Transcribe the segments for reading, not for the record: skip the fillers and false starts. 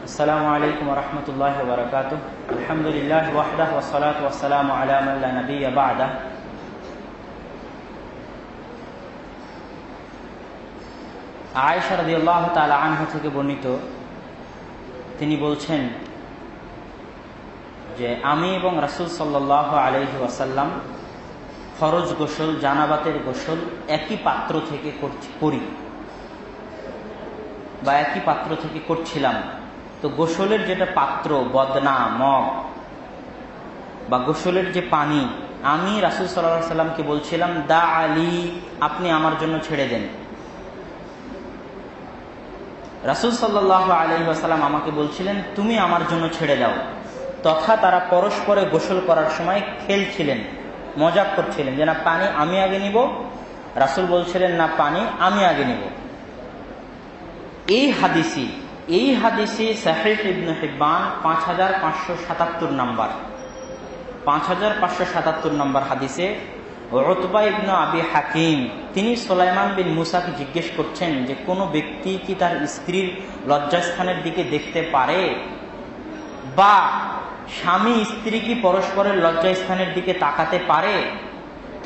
আসসালামু আলাইকুম ওয়া রাহমাতুল্লাহি ওয়া বারাকাতুহু। আলহামদুলিল্লাহি ওয়াহদাহু ওয়াসসালাতু ওয়াসসালামু আলা মান লা নাবিয়্যা বা'দাহ। আয়েশা রাদিয়াল্লাহু তাআলা আনহা থেকে বর্ণিত, তিনি বলছেন যে আমি এবং রাসূল সাল্লাল্লাহু আলাইহি ওয়াসাল্লাম ফরজ গোসল, জানাবাতের গোসল একই পাত্র থেকে করি বা একই পাত্র থেকে করছিলাম। তো গোসলের যেটা পাত্র, বদনা, মগ বা গোসলের যে পানি, আমি রাসূল সাল্লাল্লাহু আলাইহি সাল্লামকে বলছিলাম, দা আলী, আপনি আমার জন্য ছেড়ে দেন। রাসূল সাল্লাল্লাহু আলাইহি ওয়াসাল্লাম আমাকে বলছিলেন, তুমি আমার জন্য ছেড়ে দাও। তথা তারা পরস্পরে গোসল করার সময় খেলছিলেন, মজাক করছিলেন যে না, পানি আমি আগে নিব। রাসূল বলছিলেন, না, পানি আমি আগে নিব। এই হাদিসি সাহিহ ইবনে হিব্বান 5577 নাম্বার 5577 নাম্বার হাদিসে উতবা ইবনে আবি হাকিম তিনি সুলাইমান বিন মুসাকে জিজ্ঞেস করছেন যে কোনো ব্যক্তি কি তার স্ত্রীর লজ্জাস্থানের দিকে দেখতে পারে, বা স্বামী স্ত্রী কি পরস্পরের লজ্জাস্থানের দিকে তাকাতে পারে?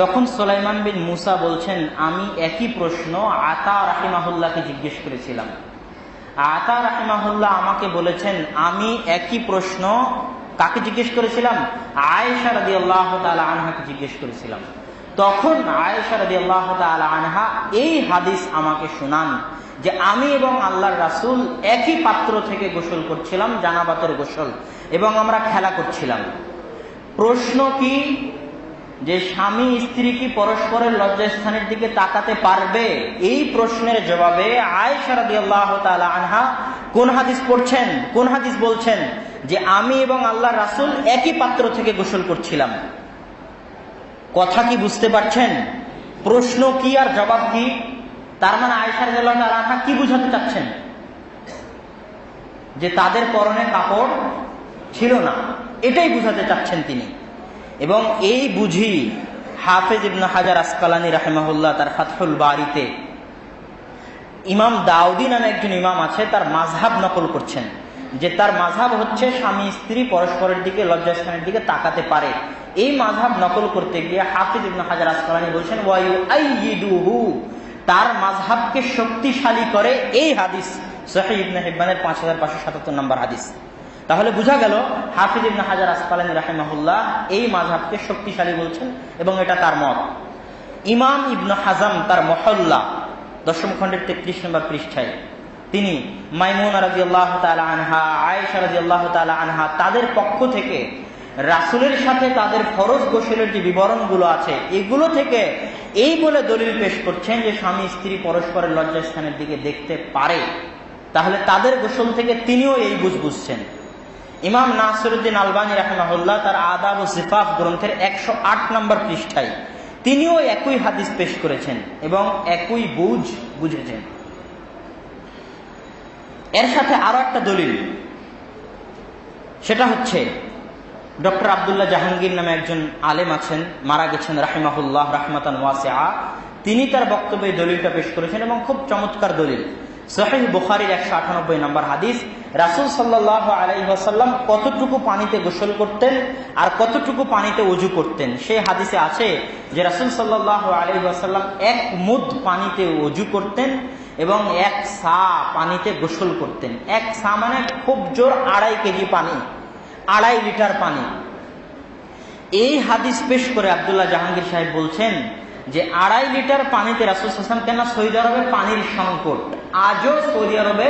তখন সুলাইমান বিন মুসা বলছেন, আমি একই প্রশ্ন আতা রাহিমাহুল্লাহকে জিজ্ঞেস করেছিলাম। আতা রাহিমাহুল্লাহ আমাকে বলেছেন, আমি একই প্রশ্ন কাকে জিজ্ঞেস করেছিলাম? আয়েশা রাদিয়াল্লাহু তাআলা আনহাকে জিজ্ঞেস করেছিলাম। তখন আয়েশা রাদিয়াল্লাহু তাআলা আনহা এই হাদিস আমাকে শোনান যে আমি এবং আল্লাহর রাসূল একই পাত্র থেকে গোসল করছিলাম, জানাবাতের গোসল, এবং আমরা খেলা করছিলাম। প্রশ্ন কি যে স্বামী স্ত্রী কি পরস্পরের লজ্জাস্থানের দিকে তাকাতে পারবে? এই প্রশ্নের জবাবে আয়েশা রাদিয়াল্লাহু তাআলা আনহা কোন হাদিস পড়ছেন, কোন হাদিস বলছেন যে আমি এবং আল্লাহর রাসূল একই পাত্র থেকে গোসল করছিলাম। কথা কি বুঝতে পারছেন? প্রশ্ন কি আর জবাব কি? তার মানে আয়েশা রাদিয়াল্লাহু তাআলা আনহা কি বুঝাতে চাচ্ছেন? যে তাদের পরনে কাপড় ছিল না, এটাই বুঝাতে চাচ্ছেন তিনি। এবং এই বুঝি হাফেজ ইবনে হাজার আসকালানী রাহিমাহুল্লাহ তার ফাতহুল বারিতে ইমাম দাউদি নামে একজন ইমাম আছে, তার মাযহাব নকল করছেন যে তার মাযহাব হচ্ছে স্বামী স্ত্রী পরস্পরের দিকে লজ্জাস্থানের দিকে তাকাতে পারে। এই মাযহাব নকল করতে গিয়ে হাফেজ ইবনে হাজার আসকালানী বলছেন, ওয়ায়ুআইয়িদুহু, তার মাযহাবকে শক্তিশালী করে এই হাদিস সহিহ ইবনে হিব্বানের 5577 নম্বর হাদিস। তাহলে বোঝা গেল হাফিজ ইবনে হাজার আসকালানী রাহিমাহুল্লাহ এই মাযহাবকে শক্তিশালী বলছেন এবং এটা তার মত। ইমাম ইবনে হাজম তার মহল্লা 10ম খণ্ডের 33 নম্বর পৃষ্ঠায় তিনি মাইমুনা রাদিয়াল্লাহু তাআলা আনহা, আয়েশা রাদিয়াল্লাহু তাআলা আনহা তাদের পক্ষ থেকে রাসূলের সাথে তাদের ফরজ গোসলের যে বিবরণগুলো আছে এগুলো থেকে এই বলে দলিল পেশ করছেন যে স্বামী স্ত্রী পরস্পরের লজ্জাস্থানের দিকে দেখতে পারে। তাহলে তাদের গোসল থেকে তিনিও এই বুঝছেন। ইমাম নাসিরউদ্দিন আলবানী রাহিমাহুল্লাহ তার আদাব ও জিফাফ গ্রন্থের 108 নম্বর পৃষ্ঠায় তিনিও একই হাদিস পেশ করেছেন এবং একই বুঝেছেন। এর সাথে আরো একটা দলিল, সেটা হচ্ছে ডক্টর আব্দুল্লাহ জাহাঙ্গীর নামে একজন আলেম আছেন, মারা গেছেন রাহিমাহুল্লাহ রাহমাতান ওয়াসিআ। তিনি তার বক্তব্যে দলিলটা পেশ করেছেন এবং খুব চমৎকার দলিল। সহিহ বুখারীর 198 নম্বর হাদিস, রাসূল সাল্লাল্লাহু আলাইহি ওয়াসাল্লাম কতটুকু পানিতে গোসল করতেন আর কতটুকু পানিতে ওযু করতেন। সেই হাদিসে আছে যে রাসূল সাল্লাল্লাহু আলাইহি ওয়াসাল্লাম 1 মুদ পানিতে ওযু করতেন এবং 1 সা পানিতে গোসল করতেন। 1 সা মানে খুব জোর 2.5 কেজি পানি, 2.5 লিটার পানি। এই হাদিস পেশ করে আব্দুল্লাহ জাহাঙ্গীর সাহেব বলছেন যে 2.5 লিটার পানিতে রাসূল সাল্লাল্লাহু আলাইহি ওয়াসাল্লাম, কেন সৌদি আরবে পানির সংকট, আজও সৌদি আরবে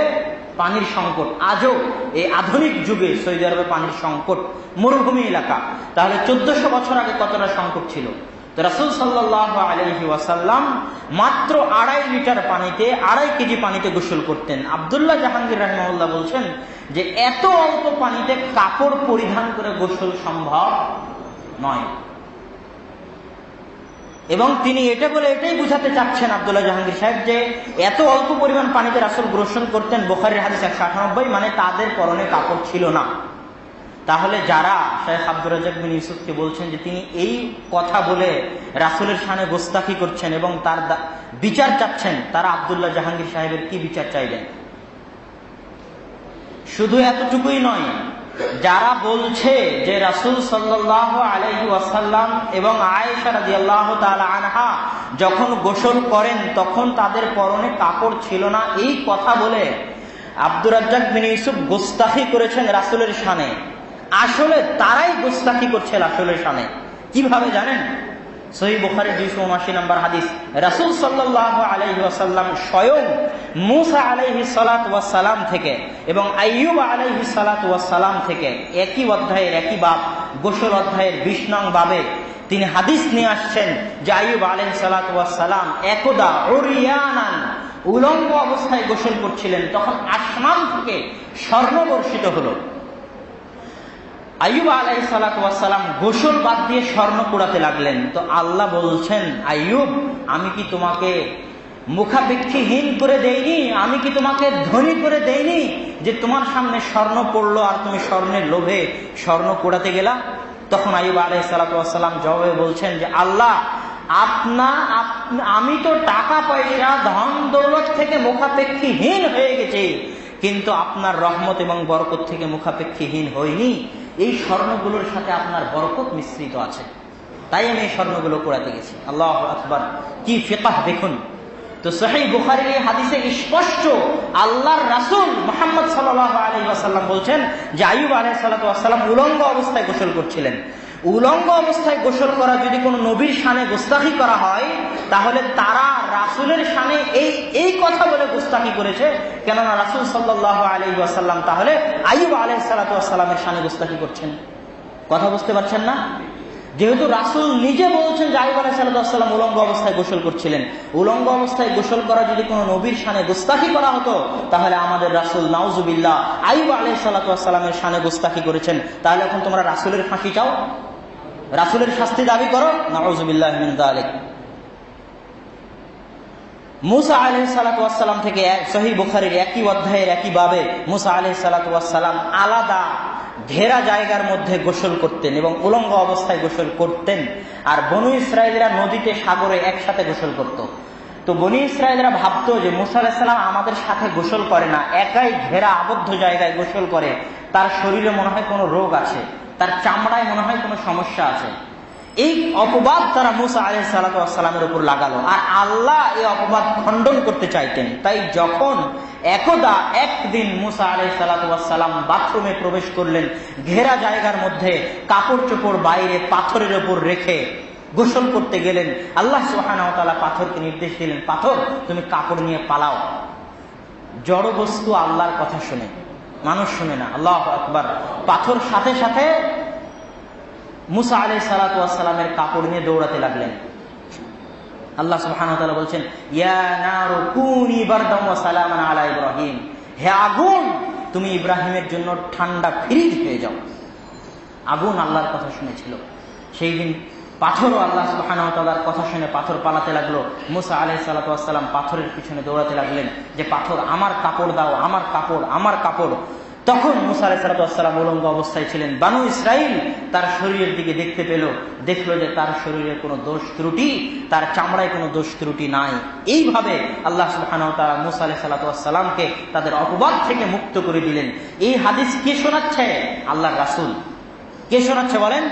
পানির সংকট, আজও এই আধুনিক যুগে সৌদি আরবে পানির সংকট, মরুভূমি এলাকা। তাহলে 1400 বছর আগে কতটা সংকট ছিল? তো রাসূল সাল্লাল্লাহু আলাইহি ওয়াসাল্লাম মাত্র 2.5 লিটার পানিতে, 2.5 কেজি পানিতে গোসল করতেন। আব্দুল্লাহ জাহাঙ্গীর রাহিমাহুল্লাহ বলছেন যে এত অল্প পানিতে কাপড় পরিধান করে গোসল সম্ভব নয়। এবং তিনি এটা বলে এটাই বুঝাতে চাচ্ছেন আব্দুল্লাহ জাহাঙ্গীর সাহেব যে এত অল্প পরিমাণ পানিতে রাসূল গোসল করতেন, বুখারীর হাদিস 198, মানে তাদের পরনে কাপড় ছিল না। তাহলে যারা শেখ আব্দুর রাজ্জাক বিন ইউসুফকে বলছেন যে তিনি এই কথা বলে রাসূলের শানে গোস্তাখি করছেন এবং তার বিচার চাচ্ছেন, তারা আব্দুল্লাহ জাহাঙ্গীর সাহেবের কি বিচার চাইবেন? শুধু এতটুকুই নয়, যারা বলছে যে রাসূল সাল্লাল্লাহু আলাইহি ওয়াসাল্লাম এবং আয়েশা রাদিয়াল্লাহু তাআলা আনহা যখন গোসল করেন তখন তাদের পরনে কাপড় ছিল না, এই কথা বলে আব্দুর রাজ্জাক বিন ইউসুফ গোস্তাখি করেছেন রাসূলের শানে। আসলে তারাই গোস্তাখি করছে রাসূলের শানে। কিভাবে জানেন? সহিহ বুখারী 279 নম্বর হাদিস, রাসূল সাল্লাল্লাহু আলাইহি ওয়াসাল্লাম স্বয়ং মূসা আলাইহিস সালাতু ওয়াস সালাম থেকে এবং আইয়ুব আলাইহিস সালাতু ওয়াস সালাম থেকে একই অধ্যায়ের একই বাব, গোসল অধ্যায়ের 20 নং বাবে তিনি হাদিস নিয়ে আসছেন যে আইয়ুব আলাইহিস সালাতু ওয়াস সালাম একদা উরিয়ানান, উলঙ্গ অবস্থায় গোসল করছিলেন, তখন আসমান থেকে স্বর্ণ বর্ষিত হলো। আইয়ুব আলাইহিস সালাতু ওয়াস সালাম গোসল বাদ দিয়ে স্বর্ণ কুড়াতে লাগলেন। তো আল্লাহ বলছেন, আইয়ুব, আমি কি তোমাকে মুখাপেক্ষীহীন করে দেইনি? আমি কি তোমাকে ধনী করে দেইনি যে তোমার সামনে স্বর্ণ পড়লো আর তুমি স্বর্ণের লোভে স্বর্ণ কুড়াতে গেলা? তখন আইয়ুব আলাইহিস সালাতু ওয়াস সালাম জবাবে বলছেন যে আল্লাহ, আমি তো টাকা পয়সা ধন দৌলত থেকে মুখাপেক্ষীহীন হয়ে গেছি, কিন্তু আপনার রহমত এবং বরকত থেকে মুখাপেক্ষীহীন হইনি। এই স্বর্ণগুলোর সাথে আপনার বরকত মিশ্রিত আছে, তাই আমি এই স্বর্ণগুলো কুড়াতে গেছি। আল্লাহু আকবার, কি ফিকহ দেখুন। তো সহিহ বুখারীর এই হাদিসে স্পষ্ট আল্লাহর রাসূল মুহাম্মদ সাল্লাল্লাহু আলাইহি ওয়াসাল্লাম বলছেন যে আইয়ুব আলাইহিস সালাতু ওয়াস সালাম উলঙ্গ অবস্থায় গোসল করছিলেন। উলঙ্গ অবস্থায় গোসল করা যদি কোনো নবীর শানে গোস্তাখি করা হয়, তাহলে তারা রাসূলের শানে এই কথা বলে গোস্তাখি করেছে। কেননা রাসূল সাল্লাল্লাহু আলাইহি ওয়াসাল্লাম তাহলে আইয়ুব আলাইহিস সালাতু ওয়াস সালামের শানে গোস্তাখি করছেন। কথা বুঝতে পারছেন না? যেহেতু রাসূল নিজে বলছেন যে আইয়ুব আলাইহিস সালাতু ওয়াস সালাম উলঙ্গ অবস্থায় গোসল করছিলেন, উলঙ্গ অবস্থায় গোসল করা যদি কোনো নবীর শানে গোস্তাখি করা হতো, তাহলে আমাদের রাসূল নাউজুবিল্লাহ আইয়ুব আলাইহিস সালাতু ওয়াস সালামের শানে গোস্তাখি করেছেন। তাহলে এখন তোমরা রাসূলের ফাঁসি চাও, রাসূলের শাস্তি দাবি করো? নাউজুবিল্লাহি মিন যালিক। মূসা আলাইহিস সালাতু ওয়াস সালাম থেকে সহিহ বুখারীর একই অধ্যায়ের একই বাবে মূসা আলাইহিস সালাতু ওয়াস সালাম আলাদা ঘেরা জায়গার মধ্যে গোসল করতেন এবং উলঙ্গ অবস্থায় গোসল করতেন। আর বনু ইসরায়েলরা নদীতে, সাগরে একসাথে গোসল করত। তো বনু ইসরায়েলরা ভাবতো যে মূসা আলাইহিস সালাম আমাদের সাথে গোসল করে না, একাই ঘেরা আবদ্ধ জায়গায় গোসল করে, তার শরীরে মনে হয় কোনো রোগ আছে, তার চামড়ায় মনে হয় কোনো সমস্যা আছে। এই অপবাদ তারা মূসা আলাইহিস সালাতু ওয়াস সালামের উপর লাগালো, আর আল্লাহ এই অপবাদ খণ্ডন করতে চাইতেন। তাই যখন একদা একদিন মূসা আলাইহিস সালাতু ওয়াস সালাম বাথরুমে প্রবেশ করলেন, ঘেরা জায়গার মধ্যে কাপড় চোপড় বাইরে পাথরের উপর রেখে গোসল করতে গেলেন, আল্লাহ সুবহানাহু ওয়া তাআলা পাথরকে নির্দেশ দিলেন, পাথর তুমি কাপড় নিয়ে পালাও। জড় বস্তু আল্লাহর কথা শুনে, মানুষ শুনে না। আল্লাহু আকবার। পাথর সাথে সাথে মূসা আলাইহিস সালাতু ওয়াস সালামের কাপড় নিয়ে দৌড়াতে লাগলেন। আল্লাহ সুবহানাহু ওয়া তাআলা বলছেন, ইয়া নারু কুনি বারদাম ওয়া সালামান আলা ইব্রাহিম, হে আগুন তুমি ইব্রাহিমের জন্য ঠান্ডা ফ্রিজ হয়ে যাও। আগুন আল্লাহর কথা শুনেছিল। সেই দিন পাথরও আল্লাহ সুবহানাহু ওয়া তাআলার কথা শুনে পাথর পালাতে লাগলো। মূসা আলাইহিস সালাতু ওয়াস সালাম পাথরের পিছনে দৌড়াতে লাগলেন যে পাথর আমার কাপড় দাও, আমার কাপড়, আমার কাপড়। তখন মূসা আলাইহিস সালাতু ওয়াস সালাম উলঙ্গ অবস্থায় ছিলেন। বানু ইসরাইল তার শরীরের দিকে দেখতে পেল, দেখলো যে তার শরীরে কোনো দোষ ত্রুটি, তার চামড়ায় কোনো দোষ ত্রুটি নাই। এইভাবে আল্লাহ সুবহানাহু ওয়া তাআলা মূসা আলাইহিস সালাতু ওয়াস সালামকে তাদের অপবাদ থেকে মুক্ত করে দিলেন। এই হাদিস কে শোনাচ্ছে? আল্লাহর রাসূল। কে শোনাচ্ছে বলেন?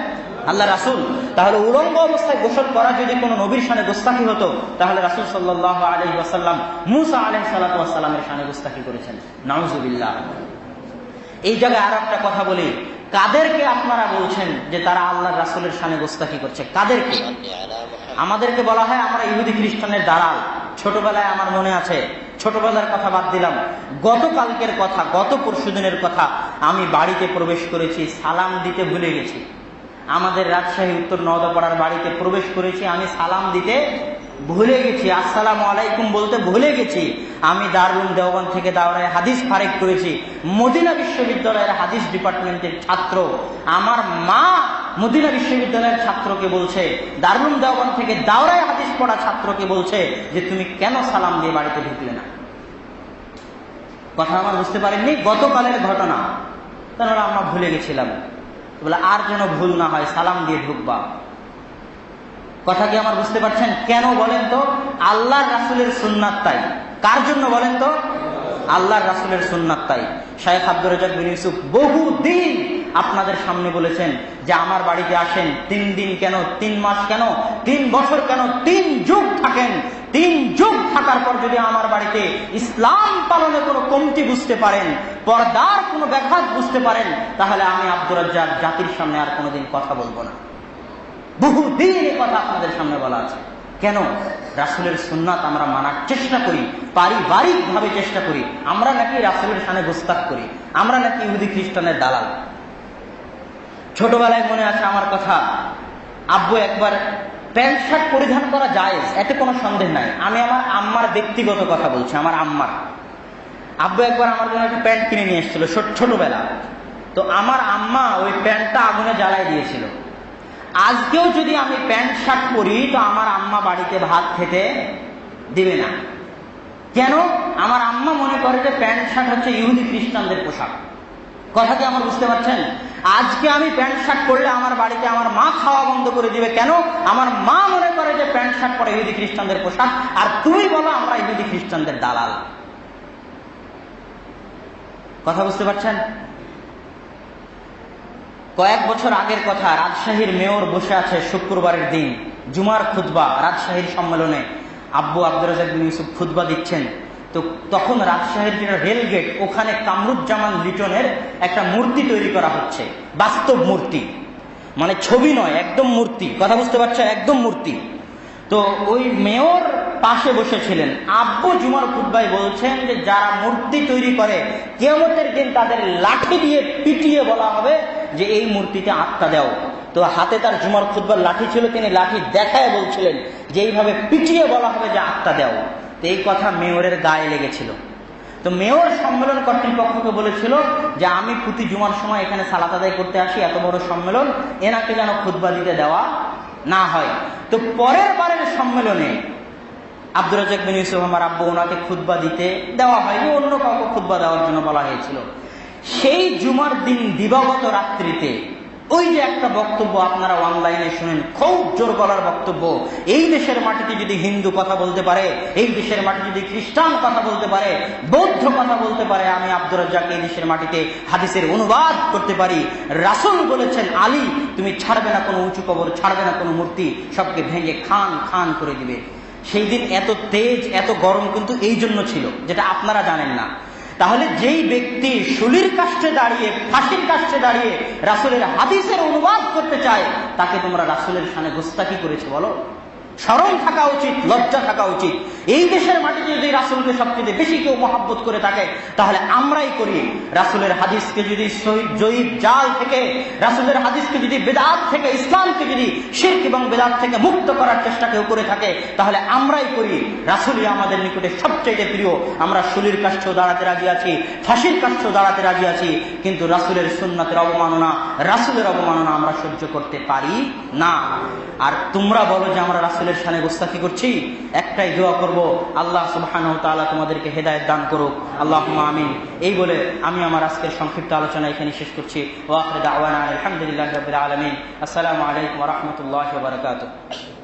আল্লাহ রাসূল। তাহলে উলঙ্গ অবস্থায় গোসল করা যদি কোনো নবীর শানে গোস্তাখি হতো, তাহলে রাসূল সাল্লাল্লাহু আলাইহি ওয়াসাল্লাম মূসা আলাইহিস সালাতু ওয়াস সালামের শানে গোস্তাখি করেছেন। নাউজুবিল্লাহ। এই জায়গায় আর একটা কথা বলি, কাদেরকে আপনারা বলছেন যে তারা আল্লাহর রাসূলের শানে গোস্তাখি করছে? কাদেরকে? আমাদেরকে বলা হয় আমরা ইহুদি খ্রিস্টানের দালাল। ছোটবেলায় আমার মনে আছে, ছোটবেলার কথা বাদ দিলাম, গতকালকের কথা, গত পরশুদিনের কথা, আমি বাড়িতে প্রবেশ করেছি, সালাম দিতে ভুলে গেছি। আমাদের রাজশাহী উত্তর নওদাপাড়ার বাড়িতে প্রবেশ করেছি, আমি সালাম দিতে ভুলে গেছি, আসসালামু আলাইকুম বলতে ভুলে গেছি। আমি দারুল দেওবন্দ থেকে দাওরায়ে হাদিস ফারিক করেছি, মদিনা বিশ্ববিদ্যালয়ের হাদিস ডিপার্টমেন্টের ছাত্র। আমার মা মদিনা বিশ্ববিদ্যালয়ের ছাত্রকে বলছে, দারুল দেওবন্দ থেকে দাওরায়ে হাদিস পড়া ছাত্রকে বলছে যে তুমি কেন সালাম দিয়ে বাড়িতে ঢুকলে না? কথা আমার বুঝতে পারেননি? গতকালের ঘটনা, তাহলে আমরা ভুলে গেছিলাম। বলে আর যেন ভুল না হয়, সালাম দিয়ে ঢুকবা। কথা কি আমার বুঝতে পারছেন? কেন বলেন তো? আল্লাহর রাসূলের সুন্নাত। তাই কার জন্য বলেন তো? আল্লাহর রাসূলের সুন্নাত তাই। শাইখ আব্দুর রাজ্জাক বিন ইউসুফ বহুদিন আপনাদের সামনে বলেছেন যে আমার বাড়িতে আসেন, 3 দিন কেন, 3 মাস কেন, 3 বছর কেন, 3 যুগ থাকেন। 3 যুগ থাকার পর যদি আমার বাড়িতে ইসলাম পালনে কোনো কমতি বুঝতে পারেন, পর্দার কোনো ব্যাঘাত বুঝতে পারেন, তাহলে আমি আব্দুর রাজ্জাক জাতির সামনে আর কোনোদিন কথা বলবো না। বহুদিন এই কথা আপনাদের সামনে বলা আছে। কেন? রাসূলের সুন্নাত আমরা মানার চেষ্টা করি, পারিবারিক ভাবে চেষ্টা করি। আমরা নাকি রাসূলের সামনে গোস্তাখ করি, আমরা নাকি ইহুদি খ্রিস্টানের দালাল। ছোটবেলায় মনে আছে আমার কথা, আব্বু একবার, প্যান্ট শার্ট পরিধান করা জায়েজ, এতে কোনো সন্দেহ নাই। আমি আমার আম্মার ব্যক্তিগত কথা বলছি, আমার আম্মার। আব্বু একবার আমার জন্য একটা প্যান্ট কিনে নিয়ে এসেছিল ছোটবেলা। তো আমার আম্মা ওই প্যান্টটা আগুনে জ্বালাই দিয়েছিল। আজকেও যদি আমি প্যান্ট শার্ট পরি তো আমার আম্মা বাড়িতে ভাত খেতে দিবে না। কেন? আমার আম্মা মনে করে যে প্যান্ট শার্ট হচ্ছে ইহুদি খ্রিস্টানদের পোশাক। কথা কি আমার বুঝতে পারছেন? আজকে আমি প্যান্ট শার্ট পরলে আমার বাড়িতে আমার মা খাওয়া বন্ধ করে দিবে। কেন? আমার মা মনে করে যে প্যান্ট শার্ট পরে ইহুদি খ্রিস্টানদের পোশাক, আর তুমি বলো আমরা ইহুদি খ্রিস্টানদের দালাল। কথা বুঝতে পারছেন? কয়েক বছর আগের কথা, রাজশাহীর মেয়র বসে আছে শুক্রবারের দিন, জুমার খুতবা, রাজশাহীর সম্মেলনে আব্বু আব্দুর রাজ্জাক বিন ইউসুফ খুতবা দিচ্ছেন। তো তখন রাজশাহীর যেটা রেলগেট, ওখানে কামরুজ্জামান লিটনের একটা মূর্তি তৈরি করা হচ্ছে, বাস্তব মূর্তি, মানে ছবি নয়, একদম মূর্তি। কথা বুঝতে পারছেন? একদম মূর্তি। তো ওই মেয়র পাশে বসেছিলেন। আব্বু জুমার খুতবায় বলছেন যে যারা মূর্তি তৈরি করে কিয়ামতের দিন তাদের লাঠি দিয়ে পিটিয়ে বলা হবে যে এই মূর্তিতে আত্মা দাও। তো হাতে তার জুমার খুতবার লাঠি ছিল, তিনি লাঠি দেখায় বলছিলেন যে এইভাবে পিটিয়ে বলা হবে যে আত্মা দাও। তো এই কথা মেয়রের গায়ে লেগেছিল। তো মেয়র সম্মেলন কর্তৃপক্ষকে বলেছিল যে আমি প্রতি জুমার সময় এখানে সালাত আদায় করতে আসি, এত বড় সম্মেলন, এনাকে যেন খুতবা দিতে দেওয়া না হয়। তো পরের বারের সম্মেলনে আব্দুর রাজ্জাক বিন ইউসুফ আমার আব্বু, ওনাকে খুতবা দিতে দেওয়া হয়নি, অন্য কাউকে খুতবা দেওয়ার জন্য বলা হয়েছিল। সেই জুমার দিন দিবাগত রাত্রিতে ওই যে একটা বক্তব্য আপনারা অনলাইনে শুনেন, খুব জোর গলার বক্তব্য, এই দেশের মাটিতে যদি হিন্দু কথা বলতে পারে, এই দেশের মাটিতে যদি খ্রিস্টান কথা বলতে পারে, বৌদ্ধ কথা বলতে পারে, আমি আব্দুর রাজ্জাক এই দেশের মাটিতে হাদিসের অনুবাদ করতে পারি। রাসূল বলেছেন, আলী তুমি ছাড়বে না কোনো উঁচু কবর, ছাড়বে না কোনো মূর্তি, সবকে ভেঙে খান খান করে দিবে। সেই দিন এত তেজ, এত গরম কিন্তু এই জন্য ছিল, যেটা আপনারা জানেন না। তাহলে যেই ব্যক্তি শুলির কাছে দাঁড়িয়ে, ফাঁসির কাছে দাঁড়িয়ে রাসূলের হাদিসের অনুবাদ করতে চায়, তাকে তোমরা রাসূলের শানে গোস্তাকি করেছে বলো? শরম থাকা উচিত, লজ্জা থাকা উচিত। এই দেশের মাটিতে যদি রাসূলকে সবচেয়ে বেশি কেউ মহব্বত করে থাকে তাহলে আমরাই করি। রাসূলের হাদিসকে যদি জয়ীফ জাল থেকে, রাসূলের হাদিসকে যদি বেদাত থেকে, ইসলামকে যদি শিরক এবং বেদাত থেকে মুক্ত করার চেষ্টা কেউ করে থাকে তাহলে আমরাই করি। রাসূলই আমাদের নিকটে সবচেয়ে প্রিয়। আমরা শুলির কাছেও দাঁড়াতে রাজি আছি, ফাঁসির কাছেও দাঁড়াতে রাজি আছি, কিন্তু রাসূলের সুন্নাতের অবমাননা, রাসূলের অবমাননা আমরা সহ্য করতে পারি না। আর তোমরা বলো যে আমরা রাসূলের শানে গোস্তাকি করছি। একটাই দোয়া করব, আল্লাহ সুবহানাহু ওয়া তাআলা তোমাদেরকে হেদায়েত দান করুক, আল্লাহুম্মা আমিন। এই বলে আমি আমার আজকের সংক্ষিপ্ত আলোচনা এখানে শেষ করছি। ওয়া আখিরু দাওয়ানা আলহামদুলিল্লাহি রাব্বিল আলামিন। আসসালামু আলাইকুম ওয়া রাহমাতুল্লাহি ওয়া বারাকাতুহু।